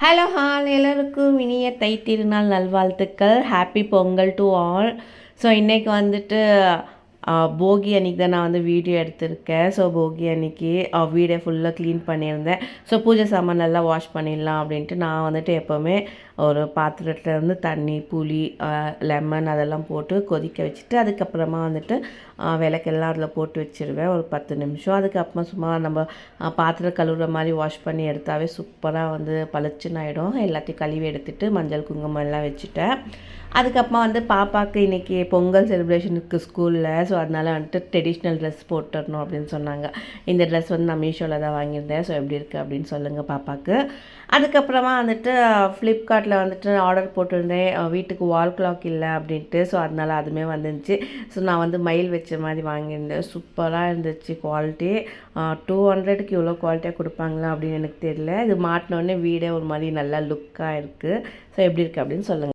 Hello hall எல்லோருக்கும் இனிய தை திருநாள் நல்வாழ்த்துக்கள். Happy Pongal to all. So இன்றைக்கி வந்துட்டு போகி அன்றைக்கி தான் நான் வந்து வீடியோ எடுத்திருக்கேன். ஸோ போகி அன்றைக்கி வீடை ஃபுல்லாக க்ளீன் பண்ணியிருந்தேன். ஸோ பூஜை சாமான் நல்லா வாஷ் பண்ணிடலாம் அப்படின்ட்டு நான் வந்துட்டு எப்போவுமே ஒரு பாத்திரத்தில் வந்து தண்ணி, புளி, லெமன் அதெல்லாம் போட்டு கொதிக்க வச்சுட்டு அதுக்கப்புறமா வந்துட்டு விளக்கெல்லாம் அதில் போட்டு வச்சுருவேன் ஒரு 10 நிமிஷம். அதுக்கப்புறமா சும்மா நம்ம பாத்திரம் கழுவுற மாதிரி வாஷ் பண்ணி எடுத்தாவே சூப்பராக வந்து பளிச்சுன்னு ஆகிடும். எல்லாத்தையும் கழுவி எடுத்துகிட்டு மஞ்சள் குங்குமம் எல்லாம் வச்சுட்டேன். அதுக்கப்புறமா வந்து பாப்பாவுக்கு இன்றைக்கி பொங்கல் செலிப்ரேஷனுக்கு ஸ்கூலில், ஸோ அதனால் வந்துட்டு ட்ரெடிஷ்னல் ட்ரெஸ் போட்டுடணும் அப்படின்னு சொன்னாங்க. இந்த ட்ரெஸ் வந்து நான் மீஷோவில் தான் வாங்கியிருந்தேன். ஸோ எப்படி இருக்குது அப்படின்னு சொல்லுங்கள் பாப்பாவுக்கு. அதுக்கப்புறமா வந்துட்டு ஃப்ளிப்கார்ட்டில் வந்துட்டு ஆர்டர் போட்டிருந்தேன். வீட்டுக்கு வால் கிளாக் இல்லை அப்படின்ட்டு. ஸோ அதனால் அதுவுமே வந்துருந்துச்சு. ஸோ நான் வந்து மயில் வச்ச மாதிரி வாங்கியிருந்தேன். சூப்பராக இருந்துச்சு குவாலிட்டி. 200க்கு இவ்வளோ குவாலிட்டியாக கொடுப்பாங்களா அப்படின்னு எனக்கு தெரியல. இது மாட்டினோடனே வீடே ஒரு மாதிரி நல்லா லுக்காக இருக்குது. ஸோ எப்படி இருக்குது அப்படின்னு சொல்லுங்கள்.